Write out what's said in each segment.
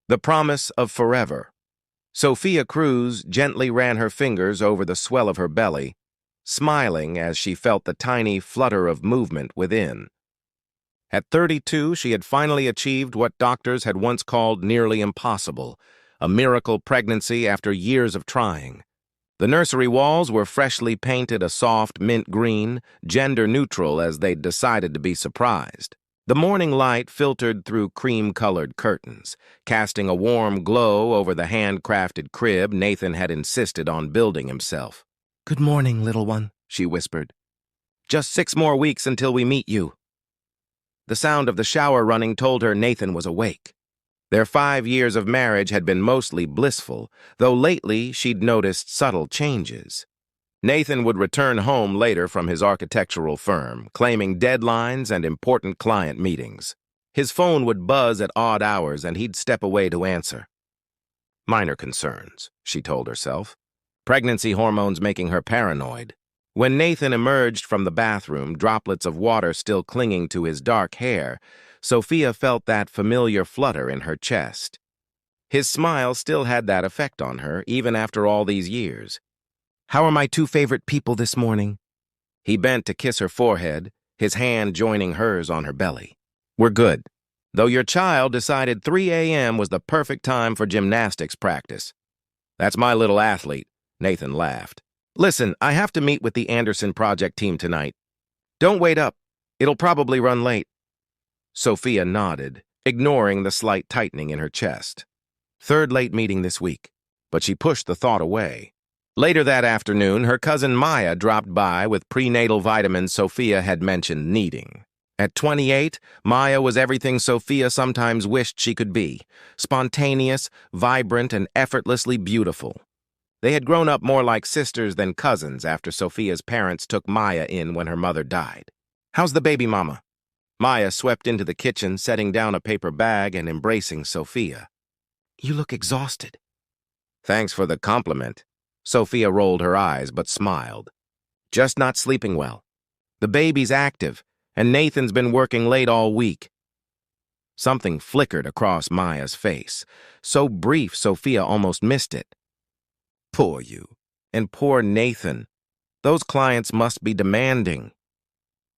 The promise of forever. Sophia Cruz gently ran her fingers over the swell of her belly, smiling as she felt the tiny flutter of movement within. At 32, she had finally achieved what doctors had once called nearly impossible, a miracle pregnancy after years of trying. The nursery walls were freshly painted a soft mint green, gender-neutral as they'd decided to be surprised. The morning light filtered through cream-colored curtains, casting a warm glow over the handcrafted crib Nathan had insisted on building himself. "Good morning, little one," she whispered. "Just 6 more weeks until we meet you." The sound of the shower running told her Nathan was awake. Their 5 years of marriage had been mostly blissful, though lately she'd noticed subtle changes. Nathan would return home later from his architectural firm, claiming deadlines and important client meetings. His phone would buzz at odd hours and he'd step away to answer. Minor concerns, she told herself. Pregnancy hormones making her paranoid. When Nathan emerged from the bathroom, droplets of water still clinging to his dark hair, Sophia felt that familiar flutter in her chest. His smile still had that effect on her, even after all these years. "How are my 2 favorite people this morning?" He bent to kiss her forehead, his hand joining hers on her belly. "We're good, though your child decided 3 a.m. was the perfect time for gymnastics practice." "That's my little athlete," Nathan laughed. "Listen, I have to meet with the Anderson project team tonight. Don't wait up. It'll probably run late." Sophia nodded, ignoring the slight tightening in her chest. 3rd late meeting this week, but she pushed the thought away. Later that afternoon, her cousin Maya dropped by with prenatal vitamins Sophia had mentioned needing. At 28, Maya was everything Sophia sometimes wished she could be: spontaneous, vibrant, and effortlessly beautiful. They had grown up more like sisters than cousins after Sophia's parents took Maya in when her mother died. "How's the baby mama?" Maya swept into the kitchen, setting down a paper bag and embracing Sophia. "You look exhausted." "Thanks for the compliment." Sophia rolled her eyes but smiled. "Just not sleeping well. The baby's active, and Nathan's been working late all week." Something flickered across Maya's face, so brief Sophia almost missed it. "Poor you. And poor Nathan. Those clients must be demanding."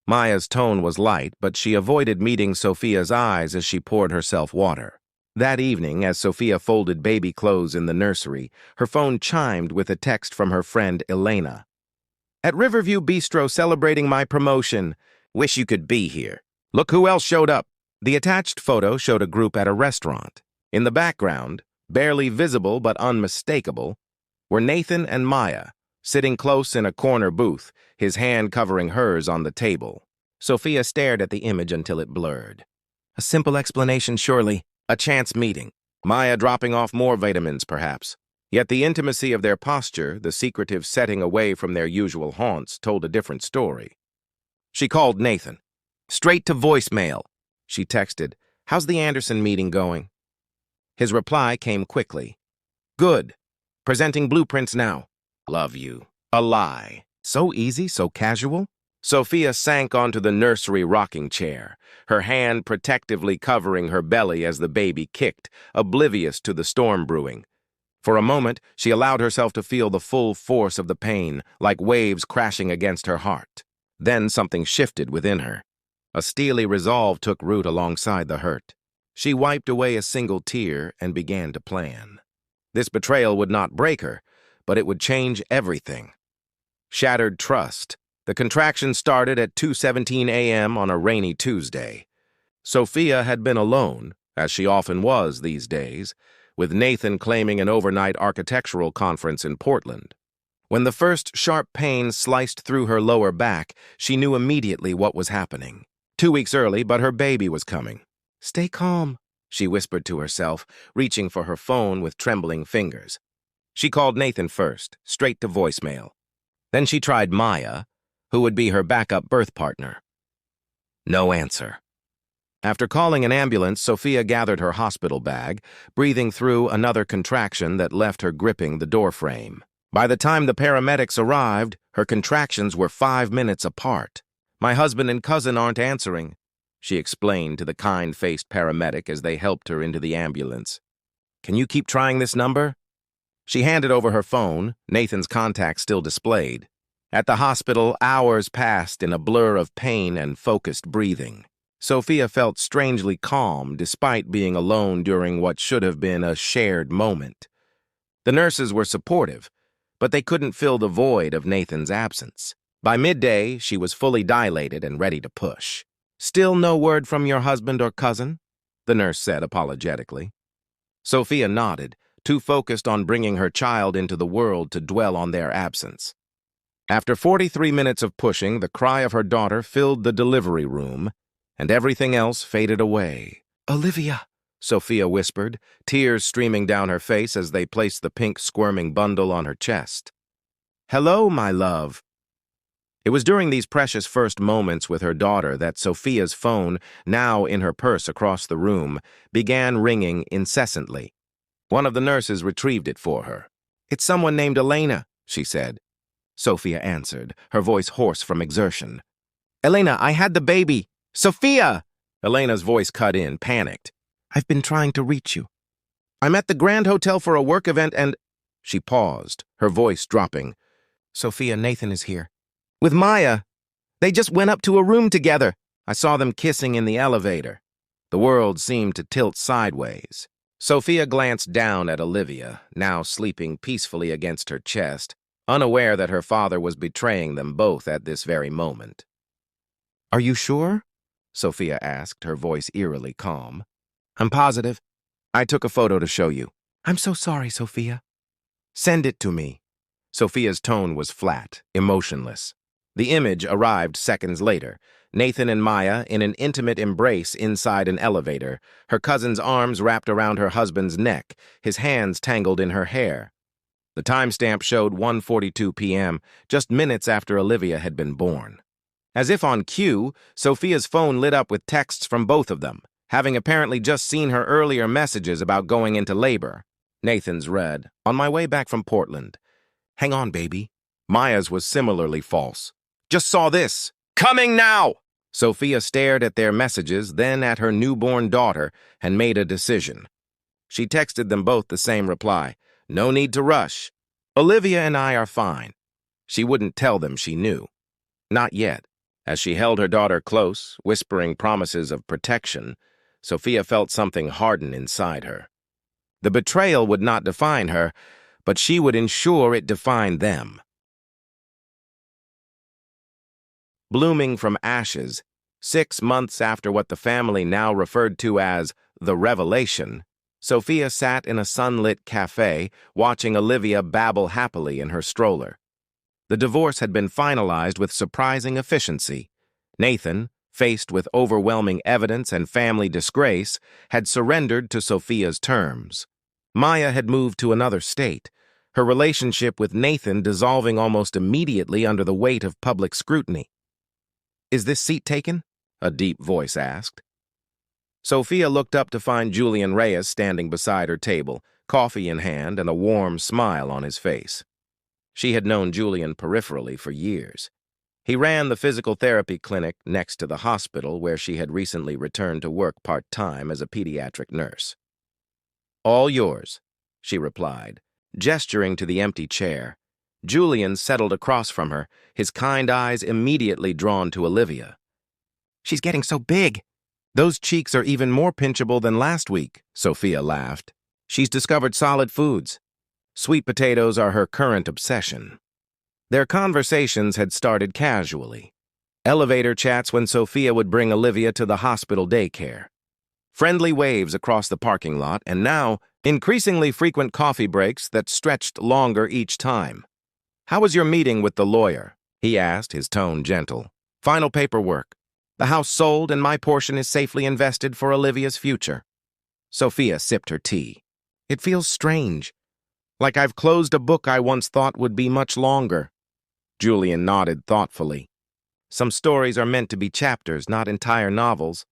Maya's tone was light, but she avoided meeting Sophia's eyes as she poured herself water. That evening, as Sophia folded baby clothes in the nursery, her phone chimed with a text from her friend Elena. "At Riverview Bistro celebrating my promotion. Wish you could be here. Look who else showed up." The attached photo showed a group at a restaurant. In the background, barely visible but unmistakable, were Nathan and Maya, sitting close in a corner booth, his hand covering hers on the table. Sophia stared at the image until it blurred. A simple explanation, surely. A chance meeting. Maya dropping off more vitamins, perhaps. Yet the intimacy of their posture, the secretive setting away from their usual haunts, told a different story. She called Nathan. "Straight to voicemail." She texted, "How's the Anderson meeting going?" His reply came quickly. "Good. Presenting blueprints now." "Love you." A lie. So easy, so casual. Sophia sank onto the nursery rocking chair, her hand protectively covering her belly as the baby kicked, oblivious to the storm brewing. For a moment, she allowed herself to feel the full force of the pain, like waves crashing against her heart. Then something shifted within her. A steely resolve took root alongside the hurt. She wiped away a single tear and began to plan. This betrayal would not break her, but it would change everything. Shattered trust. The contraction started at 2:17 a.m. on a rainy Tuesday. Sophia had been alone, as she often was these days, with Nathan claiming an overnight architectural conference in Portland. When the first sharp pain sliced through her lower back, she knew immediately what was happening. 2 weeks early, but her baby was coming. "Stay calm," she whispered to herself, reaching for her phone with trembling fingers. She called Nathan first, straight to voicemail. Then she tried Maya, who would be her backup birth partner. No answer. After calling an ambulance, Sophia gathered her hospital bag, breathing through another contraction that left her gripping the doorframe. By the time the paramedics arrived, her contractions were 5 minutes apart. "My husband and cousin aren't answering," she explained to the kind-faced paramedic as they helped her into the ambulance. Can you keep trying this number? She handed over her phone, Nathan's contact still displayed. At the hospital, hours passed in a blur of pain and focused breathing. Sophia felt strangely calm despite being alone during what should have been a shared moment. The nurses were supportive, but they couldn't fill the void of Nathan's absence. By midday, she was fully dilated and ready to push. "Still no word from your husband or cousin?" the nurse said apologetically. Sophia nodded, too focused on bringing her child into the world to dwell on their absence. After 43 minutes of pushing, the cry of her daughter filled the delivery room, and everything else faded away. "Olivia," Sophia whispered, tears streaming down her face as they placed the pink squirming bundle on her chest. "Hello, my love." It was during these precious first moments with her daughter that Sophia's phone, now in her purse across the room, began ringing incessantly. One of the nurses retrieved it for her. "It's someone named Elena," she said. Sophia answered, her voice hoarse from exertion. "Elena, I had the baby. Sophia!" Elena's voice cut in, panicked. "I've been trying to reach you. I'm at the Grand Hotel for a work event and—" She paused, her voice dropping. "Sophia, Nathan is here. With Maya. They just went up to a room together. I saw them kissing in the elevator." The world seemed to tilt sideways. Sophia glanced down at Olivia, now sleeping peacefully against her chest, unaware that her father was betraying them both at this very moment. "Are you sure?" Sophia asked, her voice eerily calm. "I'm positive. I took a photo to show you." "I'm so sorry, Sophia." "Send it to me." Sophia's tone was flat, emotionless. The image arrived seconds later. Nathan and Maya in an intimate embrace inside an elevator, her cousin's arms wrapped around her husband's neck, his hands tangled in her hair. The timestamp showed 1:42 p.m., just minutes after Olivia had been born. As if on cue, Sophia's phone lit up with texts from both of them, having apparently just seen her earlier messages about going into labor. Nathan's read, "On my way back from Portland. Hang on, baby." Maya's was similarly false. "Just saw this. Coming now!" Sophia stared at their messages, then at her newborn daughter, and made a decision. She texted them both the same reply. "No need to rush. Olivia and I are fine." She wouldn't tell them she knew. Not yet. As she held her daughter close, whispering promises of protection, Sophia felt something harden inside her. The betrayal would not define her, but she would ensure it defined them. Blooming from ashes, 6 months after what the family now referred to as the revelation, Sophia sat in a sunlit cafe watching Olivia babble happily in her stroller. The divorce had been finalized with surprising efficiency. Nathan, faced with overwhelming evidence and family disgrace, had surrendered to Sophia's terms. Maya had moved to another state, her relationship with Nathan dissolving almost immediately under the weight of public scrutiny. "Is this seat taken?" a deep voice asked. Sophia looked up to find Julian Reyes standing beside her table, coffee in hand and a warm smile on his face. She had known Julian peripherally for years. He ran the physical therapy clinic next to the hospital where she had recently returned to work part-time as a pediatric nurse. "All yours," she replied, gesturing to the empty chair. Julian settled across from her, his kind eyes immediately drawn to Olivia. "She's getting so big." "Those cheeks are even more pinchable than last week," Sophia laughed. "She's discovered solid foods. Sweet potatoes are her current obsession." Their conversations had started casually. Elevator chats when Sophia would bring Olivia to the hospital daycare. Friendly waves across the parking lot, and now, increasingly frequent coffee breaks that stretched longer each time. "How was your meeting with the lawyer?" he asked, his tone gentle. "Final paperwork. The house sold and my portion is safely invested for Olivia's future." Sophia sipped her tea. "It feels strange. Like I've closed a book I once thought would be much longer." Julian nodded thoughtfully. "Some stories are meant to be chapters, not entire novels."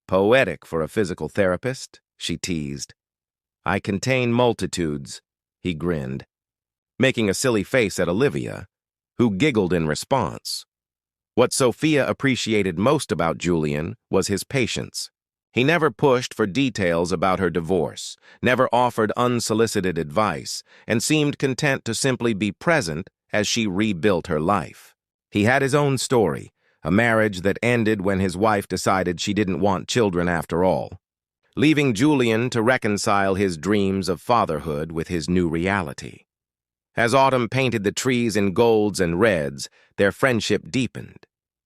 "Poetic for a physical therapist," she teased. "I contain multitudes," he grinned, making a silly face at Olivia, who giggled in response. What Sophia appreciated most about Julian was his patience. He never pushed for details about her divorce, never offered unsolicited advice, and seemed content to simply be present as she rebuilt her life. He had his own story, a marriage that ended when his wife decided she didn't want children after all, leaving Julian to reconcile his dreams of fatherhood with his new reality. As autumn painted the trees in golds and reds, their friendship deepened.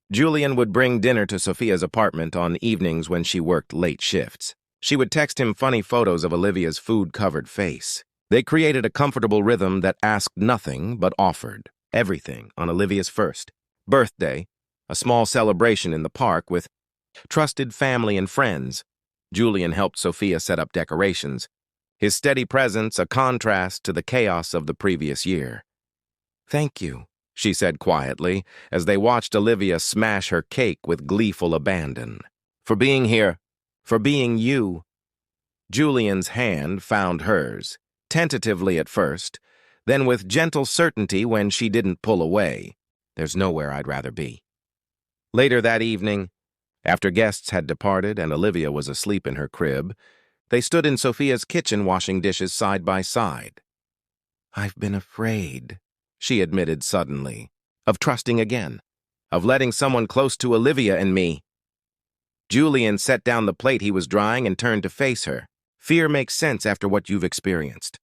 Julian would bring dinner to Sophia's apartment on evenings when she worked late shifts. She would text him funny photos of Olivia's food-covered face. They created a comfortable rhythm that asked nothing but offered everything on Olivia's first birthday, a small celebration in the park with trusted family and friends. Julian helped Sophia set up decorations, his steady presence a contrast to the chaos of the previous year. "Thank you," she said quietly, as they watched Olivia smash her cake with gleeful abandon. "For being here, for being you." Julian's hand found hers, tentatively at first, then with gentle certainty when she didn't pull away. "There's nowhere I'd rather be." Later that evening, after guests had departed and Olivia was asleep in her crib, they stood in Sophia's kitchen washing dishes side by side. "I've been afraid," she admitted suddenly, "of trusting again, of letting someone close to Olivia and me." Julian set down the plate he was drying and turned to face her. "Fear makes sense after what you've experienced."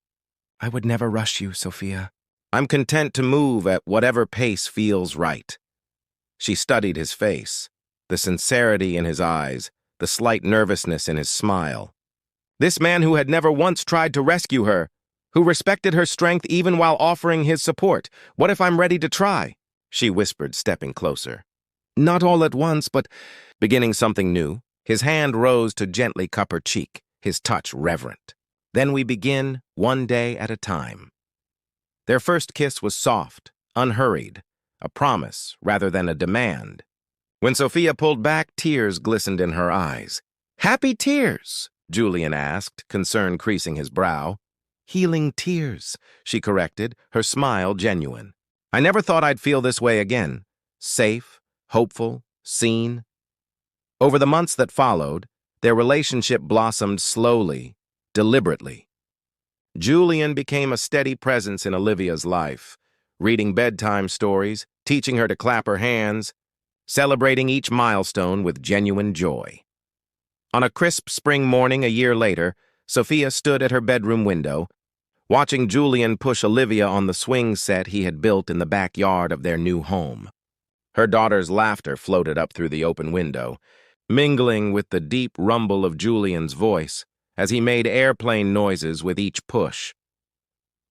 "I would never rush you, Sophia. I'm content to move at whatever pace feels right." She studied his face, the sincerity in his eyes, the slight nervousness in his smile. This man who had never once tried to rescue her, who respected her strength even while offering his support. "What if I'm ready to try?" she whispered, stepping closer. "Not all at once, but beginning something new." His hand rose to gently cup her cheek, his touch reverent. "Then we begin, one day at a time." Their first kiss was soft, unhurried, a promise rather than a demand. When Sophia pulled back, tears glistened in her eyes. "Happy tears?" Julian asked, concern creasing his brow. "Healing tears," she corrected, her smile genuine. "I never thought I'd feel this way again. Safe, hopeful, seen." Over the months that followed, their relationship blossomed slowly, deliberately. Julian became a steady presence in Olivia's life, reading bedtime stories, teaching her to clap her hands, celebrating each milestone with genuine joy. On a crisp spring morning a year later, Sophia stood at her bedroom window, watching Julian push Olivia on the swing set he had built in the backyard of their new home. Her daughter's laughter floated up through the open window, mingling with the deep rumble of Julian's voice as he made airplane noises with each push.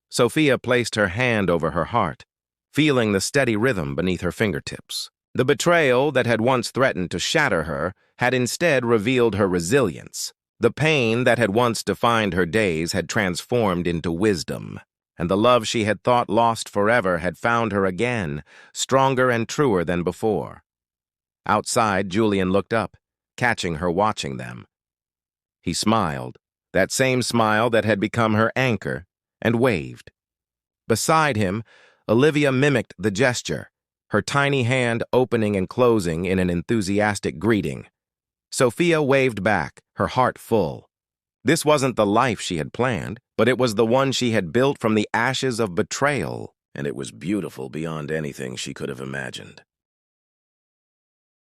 Sophia placed her hand over her heart, feeling the steady rhythm beneath her fingertips. The betrayal that had once threatened to shatter her had instead revealed her resilience. The pain that had once defined her days had transformed into wisdom, and the love she had thought lost forever had found her again, stronger and truer than before. Outside, Julian looked up, catching her watching them. He smiled, that same smile that had become her anchor, and waved. Beside him, Olivia mimicked the gesture, her tiny hand opening and closing in an enthusiastic greeting. Sophia waved back, her heart full. This wasn't the life she had planned, but it was the one she had built from the ashes of betrayal, and it was beautiful beyond anything she could have imagined.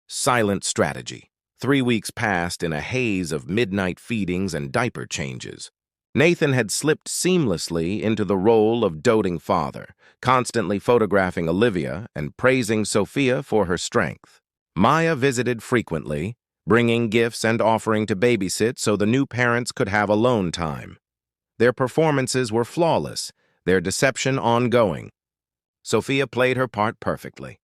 Silent strategy. 3 weeks passed in a haze of midnight feedings and diaper changes. Nathan had slipped seamlessly into the role of doting father, constantly photographing Olivia and praising Sophia for her strength. Maya visited frequently, bringing gifts and offering to babysit so the new parents could have alone time. Their performances were flawless, their deception ongoing. Sophia played her part perfectly.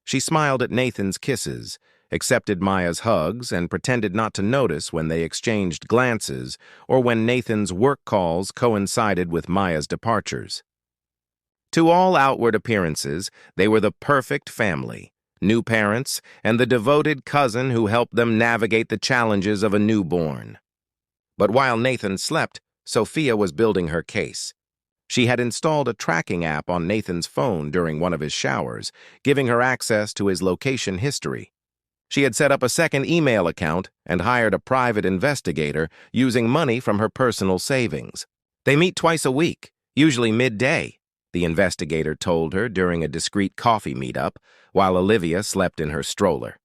She smiled at Nathan's kisses, accepted Maya's hugs, and pretended not to notice when they exchanged glances or when Nathan's work calls coincided with Maya's departures. To all outward appearances, they were the perfect family, new parents, and the devoted cousin who helped them navigate the challenges of a newborn. But while Nathan slept, Sophia was building her case. She had installed a tracking app on Nathan's phone during one of his showers, giving her access to his location history. She had set up a second email account and hired a private investigator using money from her personal savings. They meet twice a week, usually midday, the investigator told her during a discreet coffee meetup while Olivia slept in her stroller.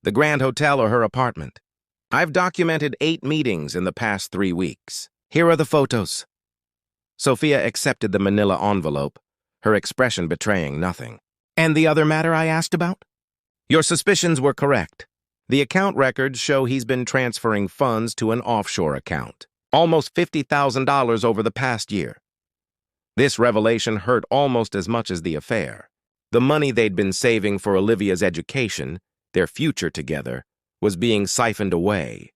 The Grand Hotel or her apartment? I've documented 8 meetings in the past 3 weeks. Here are the photos. Sophia accepted the manila envelope, her expression betraying nothing. And the other matter I asked about? Your suspicions were correct. The account records show he's been transferring funds to an offshore account, almost $50,000 over the past year. This revelation hurt almost as much as the affair. The money they'd been saving for Olivia's education, their future together, was being siphoned away.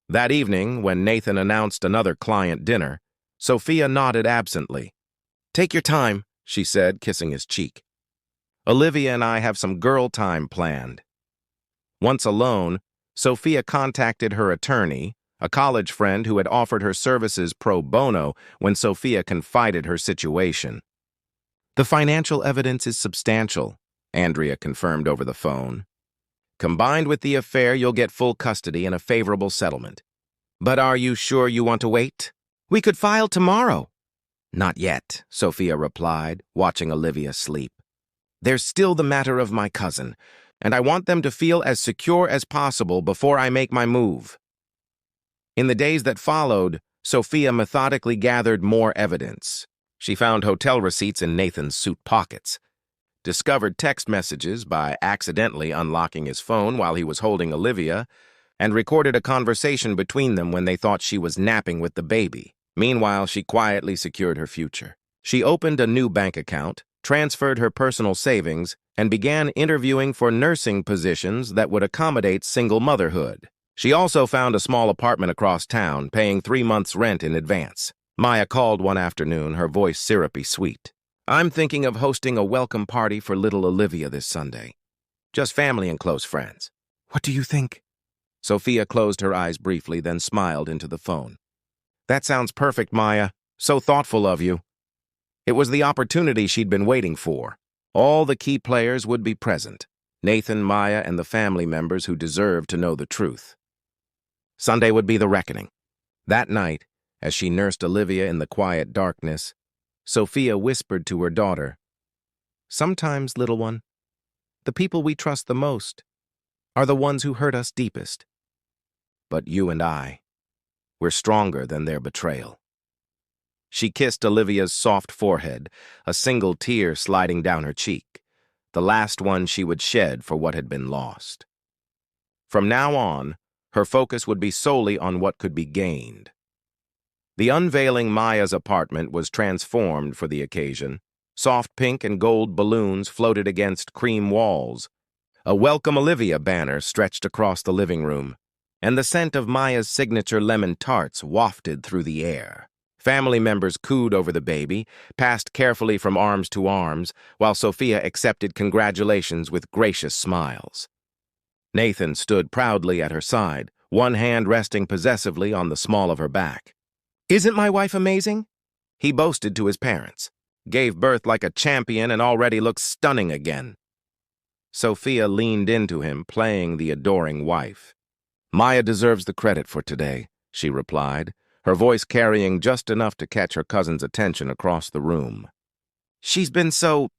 That evening, when Nathan announced another client dinner, Sophia nodded absently. "Take your time," she said, kissing his cheek. "Olivia and I have some girl time planned." Once alone, Sophia contacted her attorney, a college friend who had offered her services pro bono when Sophia confided her situation. "The financial evidence is substantial," Andrea confirmed over the phone. "Combined with the affair, you'll get full custody and a favorable settlement. But are you sure you want to wait? We could file tomorrow." "Not yet," Sophia replied, watching Olivia sleep. "There's still the matter of my cousin, and I want them to feel as secure as possible before I make my move." In the days that followed, Sophia methodically gathered more evidence. She found hotel receipts in Nathan's suit pockets, discovered text messages by accidentally unlocking his phone while he was holding Olivia, and recorded a conversation between them when they thought she was napping with the baby. Meanwhile, she quietly secured her future. She opened a new bank account, transferred her personal savings, and began interviewing for nursing positions that would accommodate single motherhood. She also found a small apartment across town, paying 3 months' rent in advance. Maya called one afternoon, her voice syrupy sweet. "I'm thinking of hosting a welcome party for little Olivia this Sunday. Just family and close friends. What do you think?" Sophia closed her eyes briefly, then smiled into the phone. "That sounds perfect, Maya. So thoughtful of you." It was the opportunity she'd been waiting for. All the key players would be present: Nathan, Maya, and the family members who deserved to know the truth. Sunday would be the reckoning. That night, as she nursed Olivia in the quiet darkness, Sophia whispered to her daughter, "Sometimes, little one, the people we trust the most are the ones who hurt us deepest. But you and I, we're stronger than their betrayal." She kissed Olivia's soft forehead, a single tear sliding down her cheek, the last one she would shed for what had been lost. From now on, her focus would be solely on what could be gained. The unveiling Maya's apartment was transformed for the occasion. Soft pink and gold balloons floated against cream walls. A Welcome Olivia banner stretched across the living room, and the scent of Maya's signature lemon tarts wafted through the air. Family members cooed over the baby, passed carefully from arms to arms, while Sophia accepted congratulations with gracious smiles. Nathan stood proudly at her side, one hand resting possessively on the small of her back. "Isn't my wife amazing?" he boasted to his parents. "Gave birth like a champion and already looks stunning again." Sophia leaned into him, playing the adoring wife. "Maya deserves the credit for today," she replied, her voice carrying just enough to catch her cousin's attention across the room. "She's been so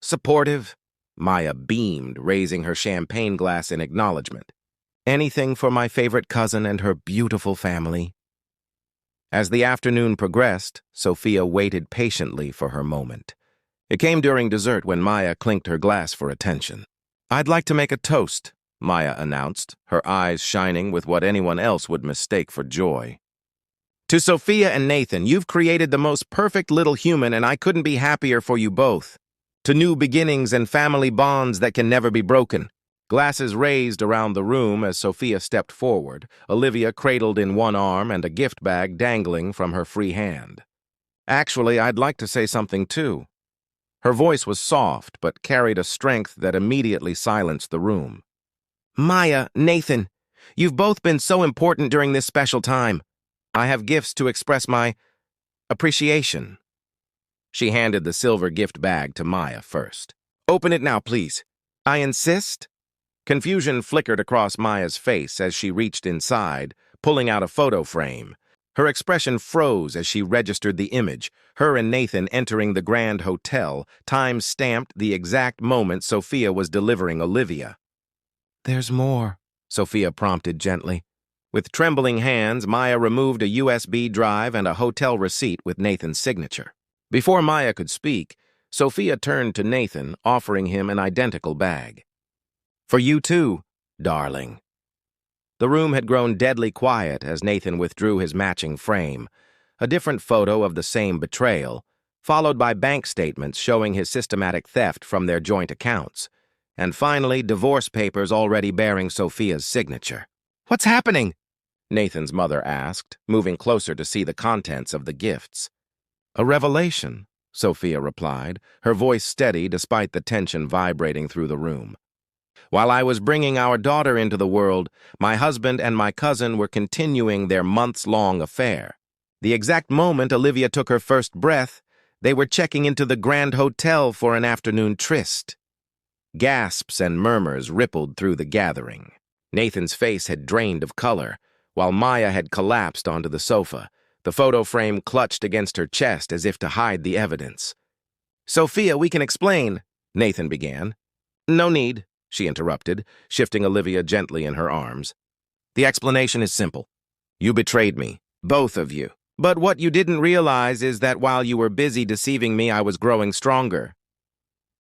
supportive." Maya beamed, raising her champagne glass in acknowledgement. "Anything for my favorite cousin and her beautiful family." As the afternoon progressed, Sophia waited patiently for her moment. It came during dessert when Maya clinked her glass for attention. "I'd like to make a toast," Maya announced, her eyes shining with what anyone else would mistake for joy. "To Sophia and Nathan, you've created the most perfect little human, and I couldn't be happier for you both. To new beginnings and family bonds that can never be broken." Glasses raised around the room as Sophia stepped forward, Olivia cradled in one arm and a gift bag dangling from her free hand. "Actually, I'd like to say something too." Her voice was soft, but carried a strength that immediately silenced the room. "Maya, Nathan, you've both been so important during this special time. I have gifts to express my appreciation." She handed the silver gift bag to Maya first. "Open it now, please." "I insist." Confusion flickered across Maya's face as she reached inside, pulling out a photo frame. Her expression froze as she registered the image, her and Nathan entering the Grand Hotel, time-stamped the exact moment Sophia was delivering Olivia. "There's more," Sophia prompted gently. With trembling hands, Maya removed a USB drive and a hotel receipt with Nathan's signature. Before Maya could speak, Sophia turned to Nathan, offering him an identical bag. "For you too, darling." The room had grown deadly quiet as Nathan withdrew his matching frame, a different photo of the same betrayal, followed by bank statements showing his systematic theft from their joint accounts, and finally divorce papers already bearing Sophia's signature. "What's happening?" Nathan's mother asked, moving closer to see the contents of the gifts. "A revelation," Sophia replied, her voice steady despite the tension vibrating through the room. "While I was bringing our daughter into the world, my husband and my cousin were continuing their months-long affair. The exact moment Olivia took her first breath, they were checking into the Grand Hotel for an afternoon tryst." Gasps and murmurs rippled through the gathering. Nathan's face had drained of color, while Maya had collapsed onto the sofa, the photo frame clutched against her chest as if to hide the evidence. "Sophia, we can explain," Nathan began. "No need," she interrupted, shifting Olivia gently in her arms. "The explanation is simple. You betrayed me, both of you. But what you didn't realize is that while you were busy deceiving me, I was growing stronger."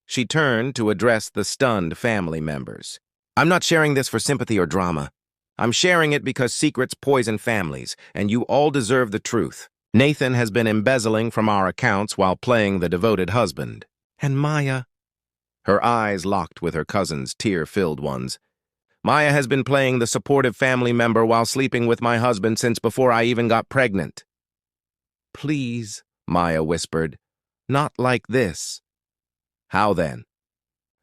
She turned to address the stunned family members. "I'm not sharing this for sympathy or drama. I'm sharing it because secrets poison families, and you all deserve the truth. Nathan has been embezzling from our accounts while playing the devoted husband. And Maya..." Her eyes locked with her cousin's tear-filled ones. "Maya has been playing the supportive family member while sleeping with my husband since before I even got pregnant." "Please," Maya whispered, "not like this." "How then?"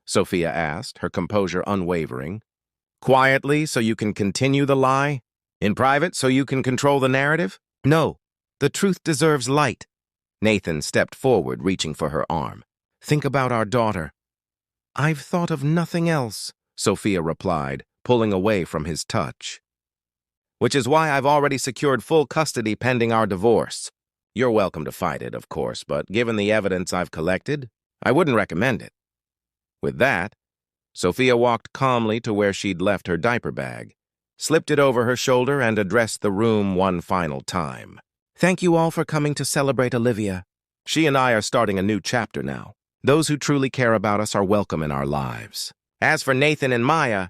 Sophia asked, her composure unwavering. "Quietly so you can continue the lie? In private so you can control the narrative?" "No, the truth deserves light." Nathan stepped forward, reaching for her arm. "Think about our daughter." "I've thought of nothing else," Sophia replied, pulling away from his touch. "Which is why I've already secured full custody pending our divorce. You're welcome to fight it, of course, but given the evidence I've collected, I wouldn't recommend it." With that, Sophia walked calmly to where she'd left her diaper bag, slipped it over her shoulder, and addressed the room one final time. "Thank you all for coming to celebrate Olivia. She and I are starting a new chapter now. Those who truly care about us are welcome in our lives. As for Nathan and Maya,"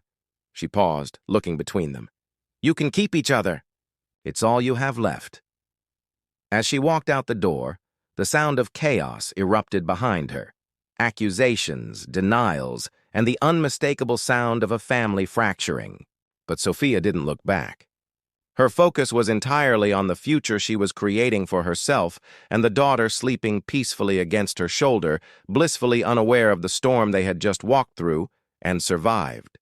she paused, looking between them, "you can keep each other. It's all you have left." As she walked out the door, the sound of chaos erupted behind her. Accusations, denials, and the unmistakable sound of a family fracturing. But Sophia didn't look back. Her focus was entirely on the future she was creating for herself and the daughter sleeping peacefully against her shoulder, blissfully unaware of the storm they had just walked through and survived.